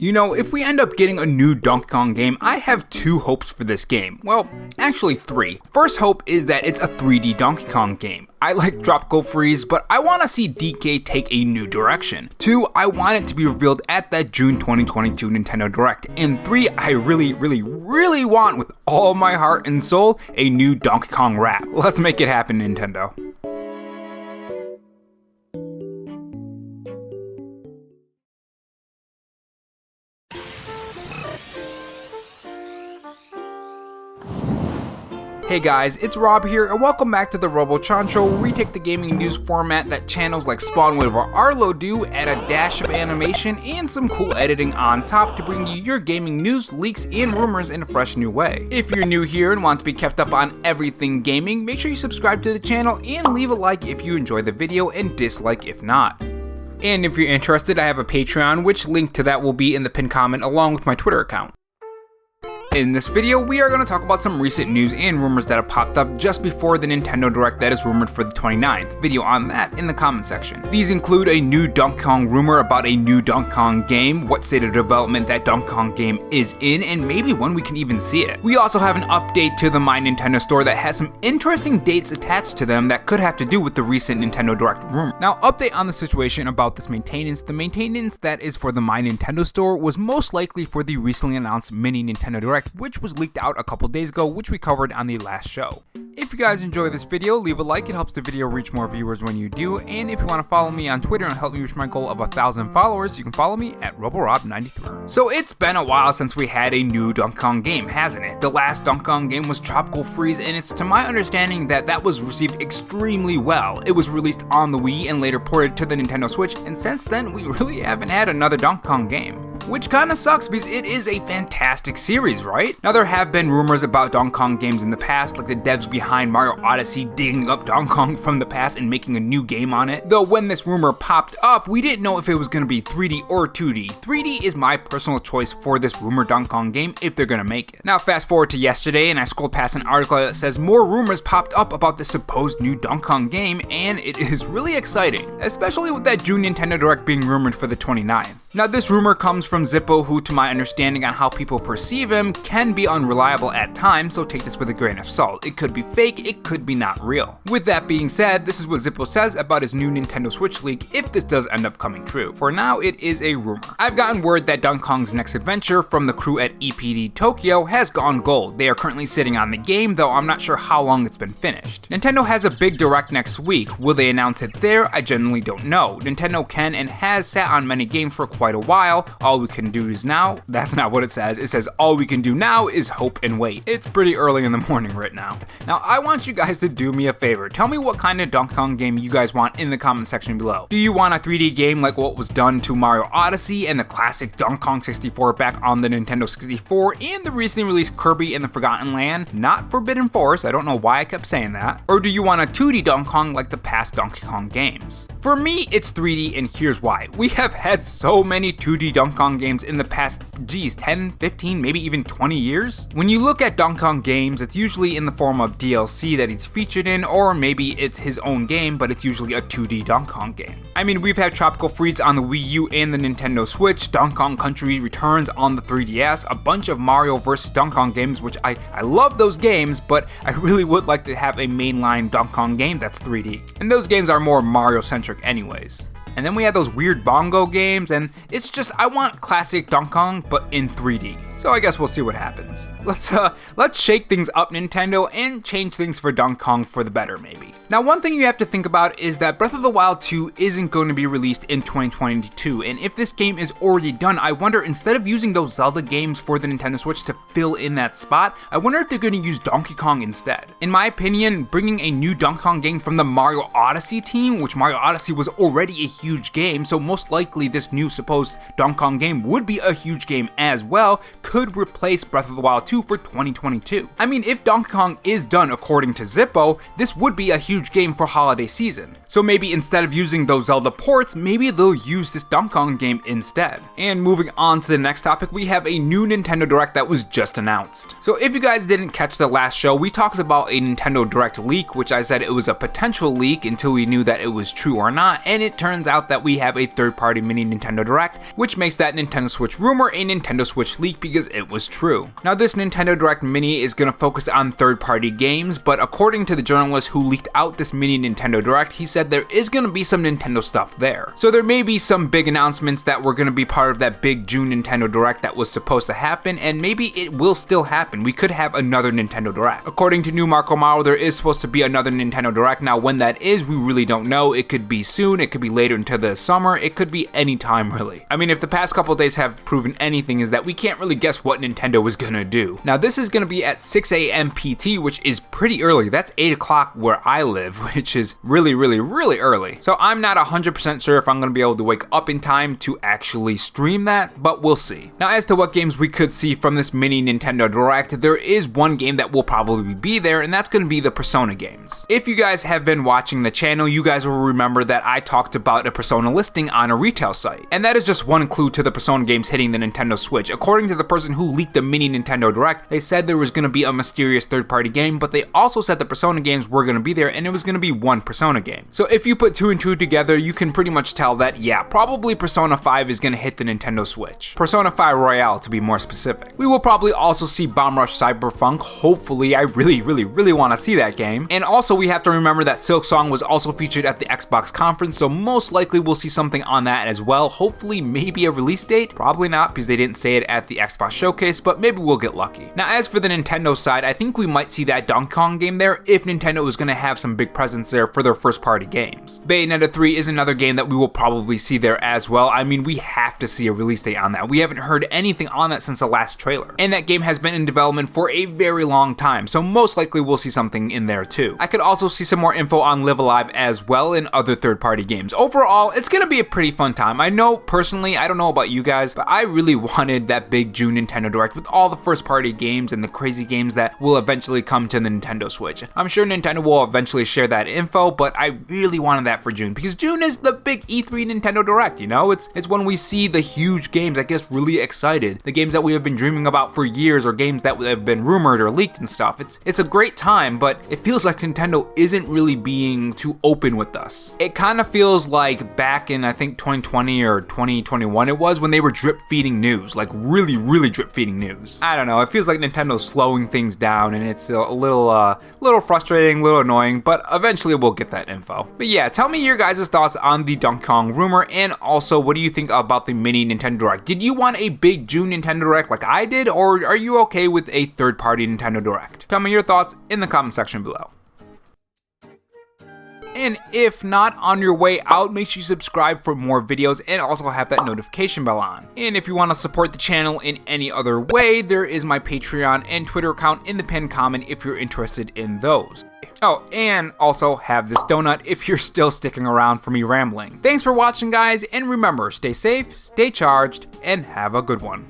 You know, if we end up getting a new Donkey Kong game, I have two hopes for this game. Well, actually three. First hope is that it's a 3D Donkey Kong game. I like Tropical Freeze, but I want to see DK take a new direction. 2, I want it to be revealed at that June 2022 Nintendo Direct. And 3, I really want with all my heart and soul a new Donkey Kong rap. Let's make it happen, Nintendo. Hey guys, it's Rob here, and welcome back to the Robo-Chan Show, where we take the gaming news format that channels like Spawnwave or Arlo do, add a dash of animation and some cool editing on top to bring you your gaming news, leaks, and rumors in a fresh new way. If you're new here and want to be kept up on everything gaming, make sure you subscribe to the channel and leave a like if you enjoy the video and dislike if not. And if you're interested, I have a Patreon, which link to that will be in the pinned comment along with my Twitter account. In this video, we are going to talk about some recent news and rumors that have popped up just before the Nintendo Direct that is rumored for the 29th. Video on that in the comment section. These include a new Donkey Kong rumor about a new Donkey Kong game, what state of development that Donkey Kong game is in, and maybe when we can even see it. We also have an update to the My Nintendo store that has some interesting dates attached to them that could have to do with the recent Nintendo Direct rumor. Now, update on the situation about this maintenance. The maintenance that is for the My Nintendo store was most likely for the recently announced mini Nintendo Direct, which was leaked out a couple days ago, which we covered on the last show. If you guys enjoy this video, leave a like, it helps the video reach more viewers when you do, and if you want to follow me on Twitter and help me reach my goal of 1,000 followers, you can follow me at RoboRob93. So it's been a while since we had a new Donkey Kong game, hasn't it? The last Donkey Kong game was Tropical Freeze, and it's to my understanding that was received extremely well. It was released on the Wii and later ported to the Nintendo Switch, and since then we really haven't had another Donkey Kong game. Which kinda sucks because it is a fantastic series, right? Now there have been rumors about Donkey Kong games in the past, like the devs behind Mario Odyssey digging up Donkey Kong from the past and making a new game on it. Though when this rumor popped up, we didn't know if it was gonna be 3D or 2D. 3D is my personal choice for this rumored Donkey Kong game if they're gonna make it. Now fast forward to yesterday and I scrolled past an article that says more rumors popped up about the supposed new Donkey Kong game, and it is really exciting, especially with that June Nintendo Direct being rumored for the 29th. Now this rumor comes from Zippo, who to my understanding on how people perceive him can be unreliable at times, so take this with a grain of salt. It could be fake, it could be not real. With that being said, this is what Zippo says about his new Nintendo Switch leak if this does end up coming true. For now, it is a rumor. I've gotten word that Donkey Kong's next adventure from the crew at EPD Tokyo has gone gold. They are currently sitting on the game, though I'm not sure how long it's been finished. Nintendo has a big direct next week. Will they announce it there? I genuinely don't know. Nintendo can and has sat on many games for quite a while. All we can do is now, that's not what it says. It says all we can do now is hope and wait. It's pretty early in the morning right now. Now I want you guys to do me a favor. Tell me what kind of Donkey Kong game you guys want in the comment section below. Do you want a 3D game like what was done to Mario Odyssey and the classic Donkey Kong 64 back on the Nintendo 64 and the recently released Kirby and the Forgotten Land? Not Forbidden Forest, I don't know why I kept saying that. Or do you want a 2D Donkey Kong like the past Donkey Kong games? For me, it's 3D, and here's why. We have had so many 2D Donkey Kong games in the past, 10, 15, maybe even 20 years? When you look at Donkey Kong games, it's usually in the form of DLC that he's featured in, or maybe it's his own game, but it's usually a 2D Donkey Kong game. I mean, we've had Tropical Freeze on the Wii U and the Nintendo Switch, Donkey Kong Country Returns on the 3DS, a bunch of Mario vs. Donkey Kong games, which I love those games, but I really would like to have a mainline Donkey Kong game that's 3D. And those games are more Mario-centric anyways. And then we had those weird bongo games, and it's just, I want classic Donkey Kong, but in 3D. So I guess we'll see what happens. Let's shake things up, Nintendo, and change things for Donkey Kong for the better, maybe. Now, one thing you have to think about is that Breath of the Wild 2 isn't going to be released in 2022, and if this game is already done, I wonder, instead of using those Zelda games for the Nintendo Switch to fill in that spot, I wonder if they're going to use Donkey Kong instead. In my opinion, bringing a new Donkey Kong game from the Mario Odyssey team, which Mario Odyssey was already a huge game, so most likely this new supposed Donkey Kong game would be a huge game as well, could replace Breath of the Wild 2 for 2022. I mean, if Donkey Kong is done according to Zippo, this would be a huge game for holiday season. So maybe instead of using those Zelda ports, maybe they'll use this Donkey Kong game instead. And moving on to the next topic, we have a new Nintendo Direct that was just announced. So if you guys didn't catch the last show, we talked about a Nintendo Direct leak, which I said it was a potential leak until we knew that it was true or not, and it turns out that we have a third-party mini Nintendo Direct, which makes that Nintendo Switch rumor a Nintendo Switch leak because it was true. Now this Nintendo Direct mini is going to focus on third-party games, but according to the journalist who leaked out this mini Nintendo Direct, he said there is going to be some Nintendo stuff there. So there may be some big announcements that were going to be part of that big June Nintendo Direct that was supposed to happen, and maybe it will still happen. We could have another Nintendo Direct. According to New Marco Maro, there is supposed to be another Nintendo Direct. Now when that is, we really don't know. It could be soon, it could be later into the summer, it could be any time really. I mean, if the past couple days have proven anything, is that we can't really guess what Nintendo is gonna do. Now this is gonna be at 6 a.m. PT, which is pretty early. That's 8 o'clock where I live, which is really early. So I'm not 100% sure if I'm gonna be able to wake up in time to actually stream that, but we'll see. Now as to what games we could see from this mini Nintendo Direct, there is one game that will probably be there, and that's gonna be the Persona games. If you guys have been watching the channel, you guys will remember that I talked about a Persona listing on a retail site, and that is just one clue to the Persona games hitting the Nintendo Switch. According to the person who leaked the mini Nintendo Direct, they said there was going to be a mysterious third-party game, but they also said the Persona games were going to be there, and it was going to be one Persona game. So if you put 2 and 2 together, you can pretty much tell that, yeah, probably Persona 5 is going to hit the Nintendo Switch. Persona 5 Royale, to be more specific. We will probably also see Bomb Rush Cyberpunk. Hopefully, I really want to see that game. And also, we have to remember that Silk Song was also featured at the Xbox conference, so most likely we'll see something on that as well. Hopefully, maybe a release date. Probably not, because they didn't say it at the Xbox showcase, but maybe we'll get lucky. Now, as for the Nintendo side, I think we might see that Donkey Kong game there if Nintendo is going to have some big presence there for their first-party games. Bayonetta 3 is another game that we will probably see there as well. I mean, we have to see a release date on that. We haven't heard anything on that since the last trailer. And that game has been in development for a very long time, so most likely we'll see something in there too. I could also see some more info on Live Alive as well and other third-party games. Overall, it's going to be a pretty fun time. I know personally, I don't know about you guys, but I really wanted that big June Nintendo Direct with all the first-party games and the crazy games that will eventually come to the Nintendo Switch. I'm sure Nintendo will eventually share that info, but I really wanted that for June because June is the big E3 Nintendo Direct, you know? It's when we see the huge games that get us really excited. The games that we have been dreaming about for years, or games that have been rumored or leaked and stuff. It's a great time, but it feels like Nintendo isn't really being too open with us. It kind of feels like back in, I think, 2020 or 2021 it was, when they were drip feeding news, like really drip feeding news. I don't know, it feels like Nintendo's slowing things down, and it's a little frustrating, a little annoying, but eventually we'll get that info. But yeah, tell me your guys' thoughts on the Donkey Kong rumor, and also what do you think about the mini Nintendo Direct? Did you want a big June Nintendo Direct like I did, or are you okay with a third-party Nintendo Direct? Tell me your thoughts in the comment section below. And if not, on your way out, make sure you subscribe for more videos and also have that notification bell on. And if you want to support the channel in any other way, there is my Patreon and Twitter account in the pinned comment if you're interested in those. Oh, and also have this donut if you're still sticking around for me rambling. Thanks for watching, guys, and remember, stay safe, stay charged, and have a good one.